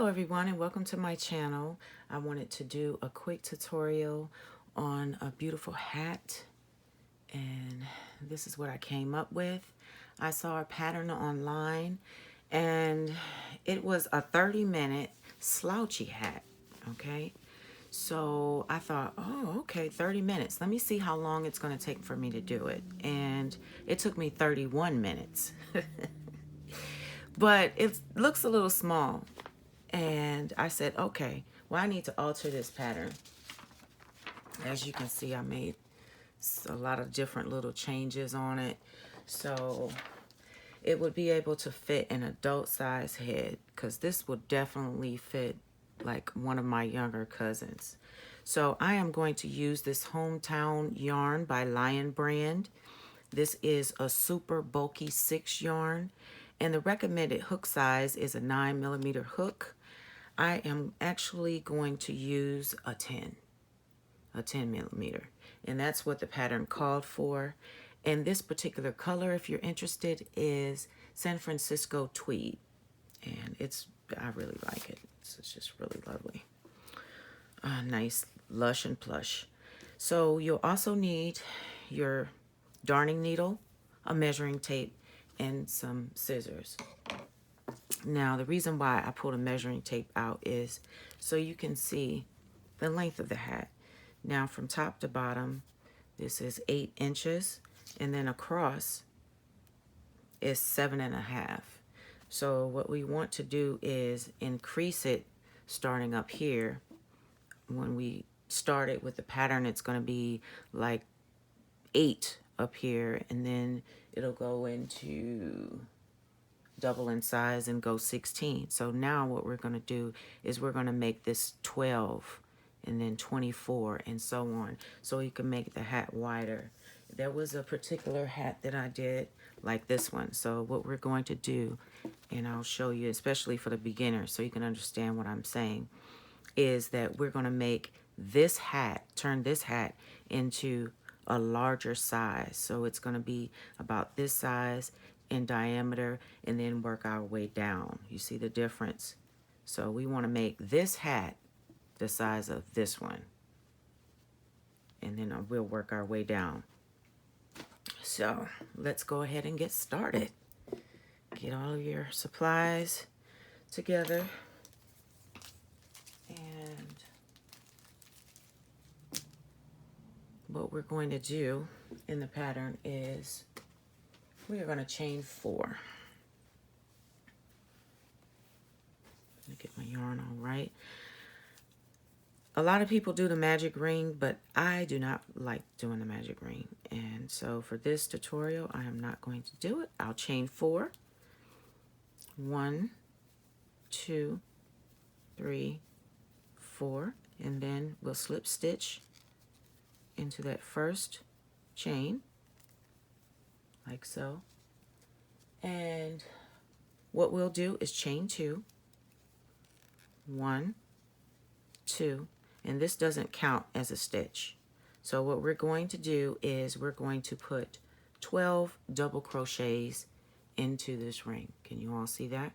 everyone, and welcome to my channel. I wanted to do a quick tutorial on a beautiful hat, and this is what I came up with. I saw a pattern online and it was a 30-minute slouchy hat. Okay, so I thought, oh, okay, 30 minutes, let me see how long it's going to take for me to do it. And it took me 31 minutes. But it looks a little small. And I said, okay, well, I need to alter this pattern. As you can see, I made a lot of different little changes on it. So it would be able to fit an adult size head, because this would definitely fit like one of my younger cousins. So I am going to use this Hometown yarn by Lion Brand. This is a super bulky 6 yarn, and the recommended hook size is a 9mm hook. I am actually going to use a 10mm, and that's what the pattern called for. And this particular color, if you're interested, is San Francisco Tweed, and I really like it. It's just really lovely. Nice, lush and plush. So you'll also need your darning needle, a measuring tape, and some scissors. Now, the reason why I pulled a measuring tape out is so you can see the length of the hat. Now, from top to bottom, this is 8 inches, and then across is 7.5. So what we want to do is increase it starting up here. When we start it with the pattern, it's going to be like 8 up here, and then it'll go into double in size and go 16. So now what we're going to do is we're going to make this 12 and then 24 and so on, so you can make the hat wider. There was a particular hat that I did like this one. So what we're going to do, and I'll show you, especially for the beginner so you can understand what I'm saying, is that we're going to make this hat, turn this hat into a larger size. So it's going to be about this size in diameter, and then work our way down. You see the difference? So we want to make this hat the size of this one, and then we'll work our way down. So let's go ahead and get started. Get all of your supplies together, and what we're going to do in the pattern is we are going to chain 4. Let me get my yarn all right. A lot of people do the magic ring, but I do not like doing the magic ring. And so for this tutorial, I am not going to do it. I'll chain 4. 1, 2, 3, 4, and then we'll slip stitch into that first chain, like so. And what we'll do is chain 2, 1, 2, and this doesn't count as a stitch. So what we're going to do is we're going to put 12 double crochets into this ring. Can you all see that?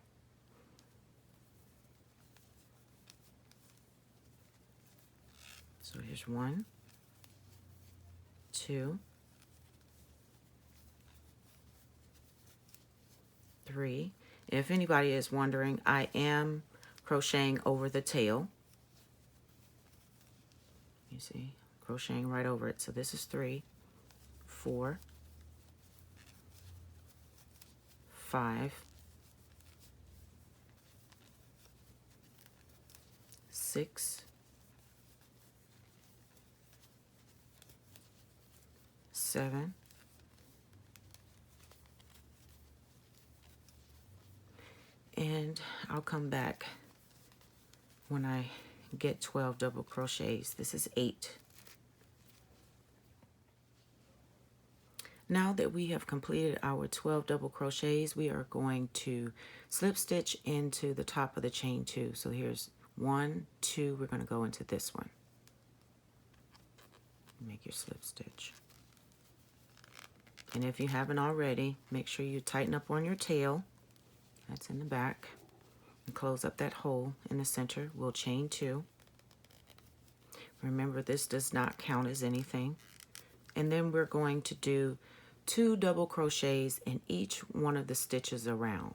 So here's 1, 2, 3. If anybody is wondering, I am crocheting over the tail. You see, crocheting right over it. So this is 3, 4, 5, 6, 7, 8, and I'll come back when I get 12 double crochets. This is 8. Now that we have completed our 12 double crochets, we are going to slip stitch into the top of the chain 2. So here's 1, 2, we're going to go into this one. Make your slip stitch. And if you haven't already, make sure you tighten up on your tail. That's in the back. and close up that hole in the center. We'll chain 2. Remember, this does not count as anything. And then we're going to do 2 double crochets in each one of the stitches around.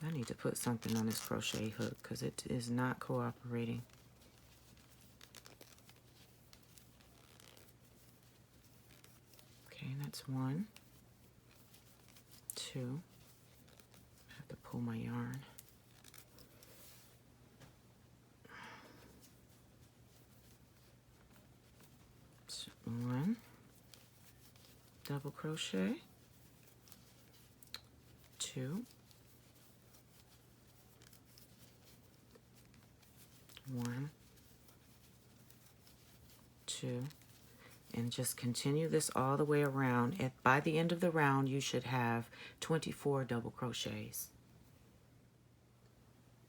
I need to put something on this crochet hook because it is not cooperating. Okay, that's 1, 2. I have to pull my yarn. So 1 double crochet, 2, 1, 2, and just continue this all the way around. By the end of the round, you should have 24 double crochets.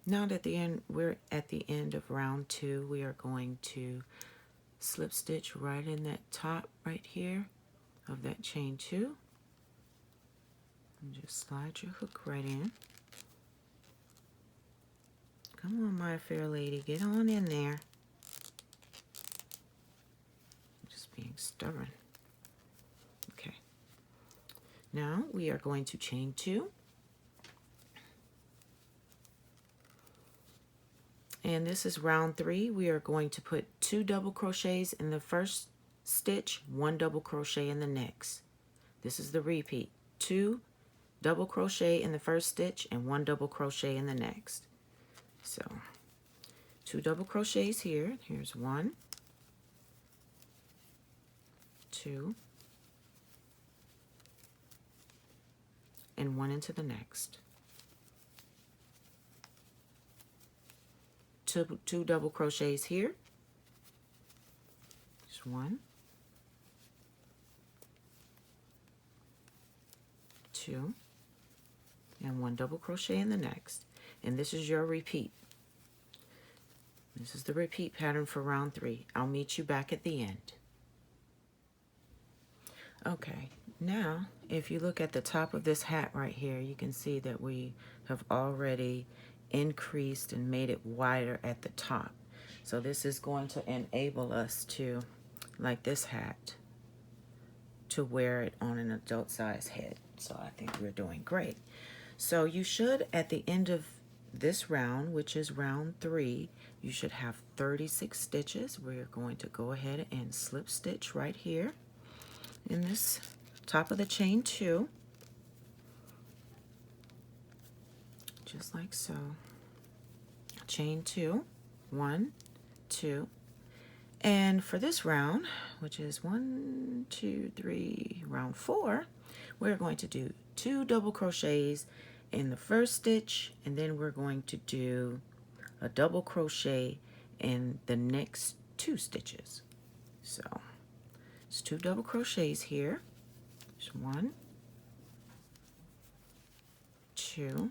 Now that we're at the end of round 2, we are going to slip stitch right in that top right here of that chain 2. And just slide your hook right in. Come on, my fair lady, get on in there. Just being stubborn. Okay. Now we are going to chain 2. And this is round 3. We are going to put 2 double crochets in the first stitch, 1 double crochet in the next. This is the repeat. 2 double crochet in the first stitch and 1 double crochet in the next. So 2 double crochets here. Here's 1, 2, and 1 into the next. 2 double crochets here. Just 1, 2, and 1 double crochet in the next. And this is your repeat. This is the repeat pattern for round 3. I'll meet you back at the end. Okay, now if you look at the top of this hat right here, you can see that we have already increased and made it wider at the top. So this is going to enable us to, like this hat, to wear it on an adult size head. So I think we're doing great. So you should, at the end of this round, which is round 3, you should have 36 stitches. We're going to go ahead and slip stitch right here in this top of the chain 2, just like so. Chain 2, 1, 2, and for this round, which is 1, 2, 3, round 4, we're going to do 2 double crochets in the first stitch, and then we're going to do a double crochet in the next 2 stitches. So it's 2 double crochets here. There's 1, 2,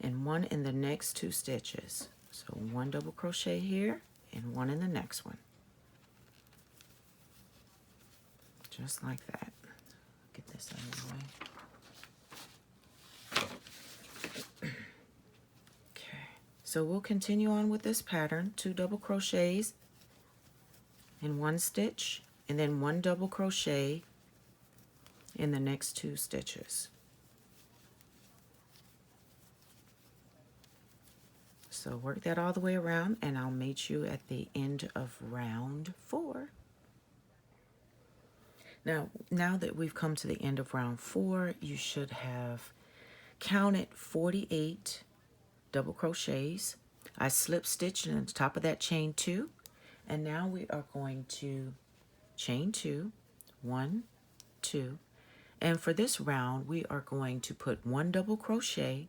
and 1 in the next 2 stitches. So 1 double crochet here and 1 in the next one. Just like that. Get this out of the way. Okay, so we'll continue on with this pattern. 2 double crochets in 1 stitch, and then 1 double crochet in the next 2 stitches. So work that all the way around, and I'll meet you at the end of round 4. Now that we've come to the end of round 4, you should have counted 48 double crochets. I slip stitched in the top of that chain 2, and now we are going to chain 2, 1, 2, and for this round we are going to put 1 double crochet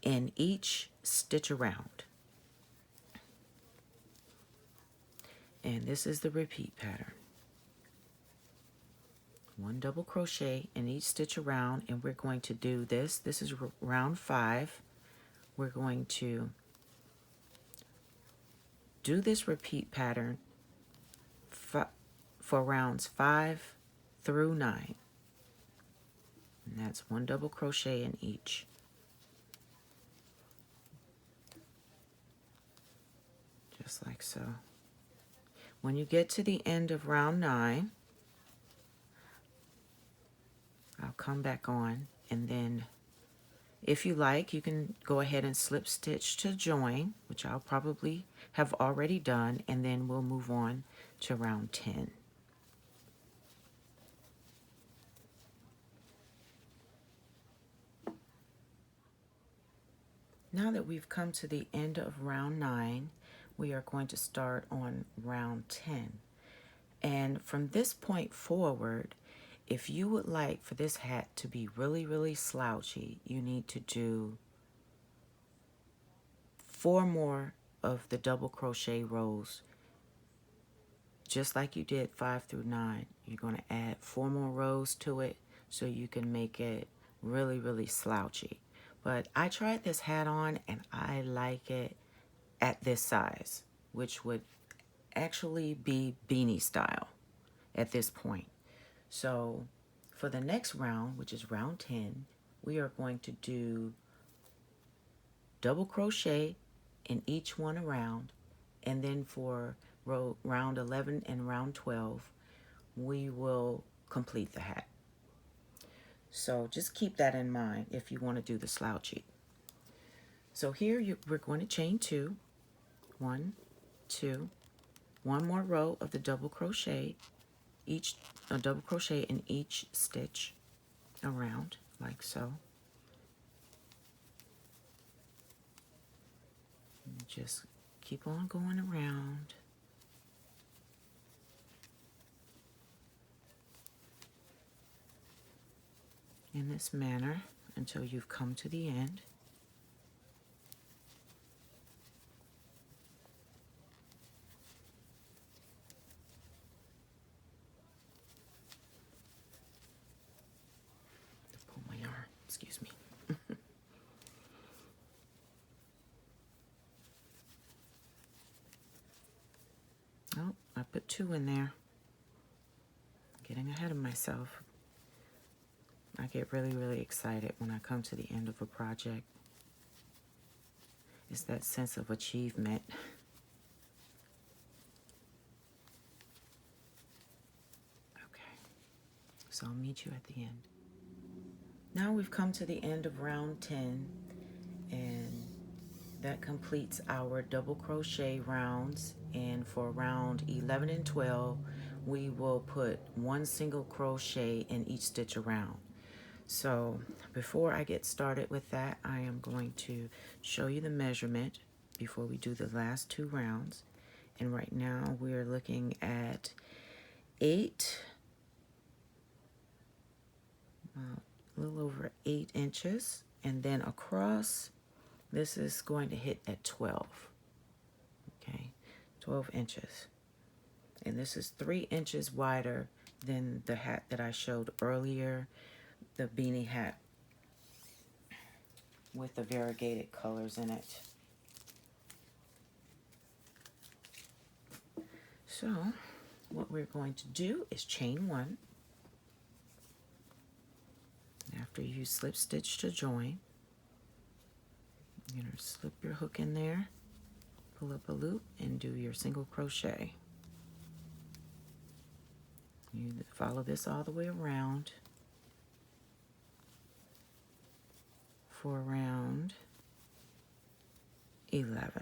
in each stitch around. And this is the repeat pattern. 1 double crochet in each stitch around, and we're going to do this. This is round 5. We're going to do this repeat pattern for rounds 5 through 9. And that's 1 double crochet in each. Just like so. When you get to the end of round 9, I'll come back on, and then if you like, you can go ahead and slip stitch to join, which I'll probably have already done, and then we'll move on to round 10. Now that we've come to the end of round 9, we are going to start on round 10. And from this point forward, if you would like for this hat to be really, really slouchy, you need to do 4 more of the double crochet rows. Just like you did 5 through 9, you're going to add 4 more rows to it so you can make it really, really slouchy. But I tried this hat on and I like it at this size, which would actually be beanie style at this point. So for the next round, which is round 10, we are going to do double crochet in each one around, and then for round 11 and round 12, we will complete the hat. So just keep that in mind if you want to do the slouchy. So here we're going to chain 2, 1, 2, 1 more row of the double crochet, a double crochet in each stitch around, like so. And just keep on going around. In this manner until you've come to the end. Pull my yarn, excuse me. Oh, I put 2 in there. Getting ahead of myself. I get really, really excited when I come to the end of a project. It's that sense of achievement. Okay, so I'll meet you at the end. Now we've come to the end of round 10, and that completes our double crochet rounds. And for round 11 and 12, we will put 1 single crochet in each stitch around. So before I get started with that, I am going to show you the measurement before we do the last 2 rounds. And right now we're looking at 8, a little over 8 inches. And then across, this is going to hit at 12. Okay, 12 inches. And this is 3 inches wider than the hat that I showed earlier, the beanie hat with the variegated colors in it. So what we're going to do is chain 1. After you slip stitch to join, you're going to slip your hook in there, pull up a loop, and do your single crochet. You follow this all the way around for round 11.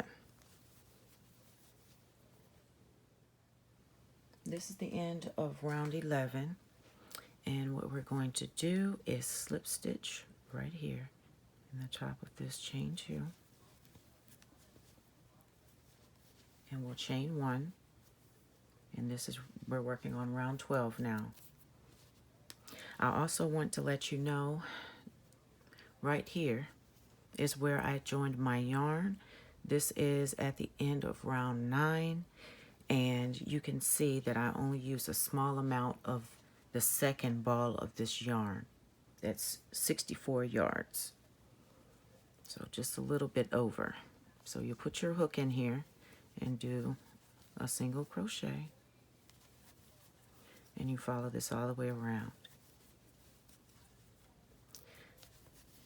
This is the end of round 11, and what we're going to do is slip stitch right here in the top of this chain 2, and we'll chain 1, and this is, we're working on round 12 now. I also want to let you know right here is where I joined my yarn. This is at the end of round 9, and you can see that I only used a small amount of the second ball of this yarn. That's 64 yards. So just a little bit over. So you put your hook in here and do a single crochet. And you follow this all the way around.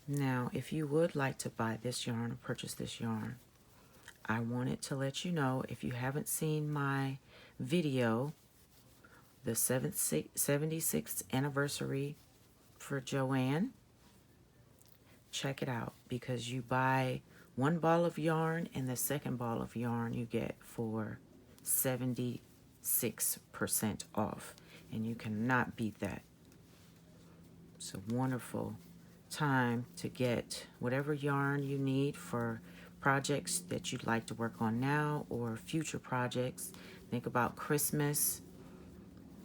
Now, if you would like to buy this yarn or purchase this yarn, I wanted to let you know, if you haven't seen my video, the 76th anniversary for Joanne, check it out, because you buy one ball of yarn and the second ball of yarn you get for 76% off, and you cannot beat that. It's a wonderful time to get whatever yarn you need for projects that you'd like to work on now or future projects. Think about Christmas,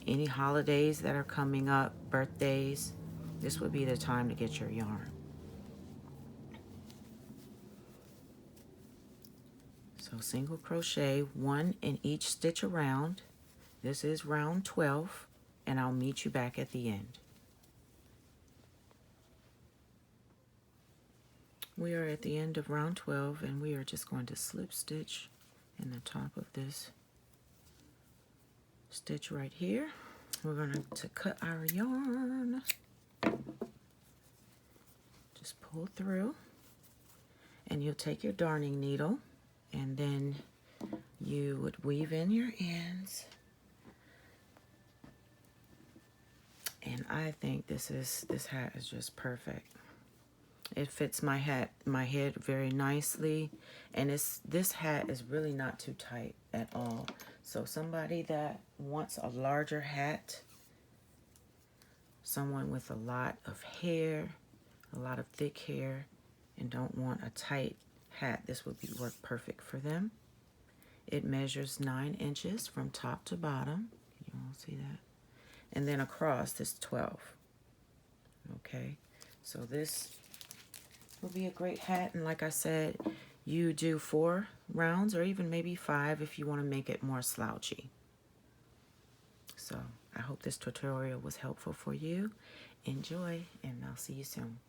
any holidays that are coming up, birthdays. This would be the time to get your yarn. So single crochet 1 in each stitch around. This is round 12, and I'll meet you back at the end. We are at the end of round 12, and we are just going to slip stitch in the top of this stitch right here. We're going to cut our yarn. Just pull through, and you'll take your darning needle, and then you would weave in your ends. And I think this hat is just perfect. It fits my head very nicely, and this hat is really not too tight at all. So somebody that wants a larger hat, someone with a lot of hair, a lot of thick hair, and don't want a tight hat, this would work perfect for them. It measures 9 inches from top to bottom. You all see that? And then across this 12. Okay, so this will be a great hat, and like I said, you do 4 rounds or even maybe 5 if you want to make it more slouchy. So I hope this tutorial was helpful for you. Enjoy, and I'll see you soon.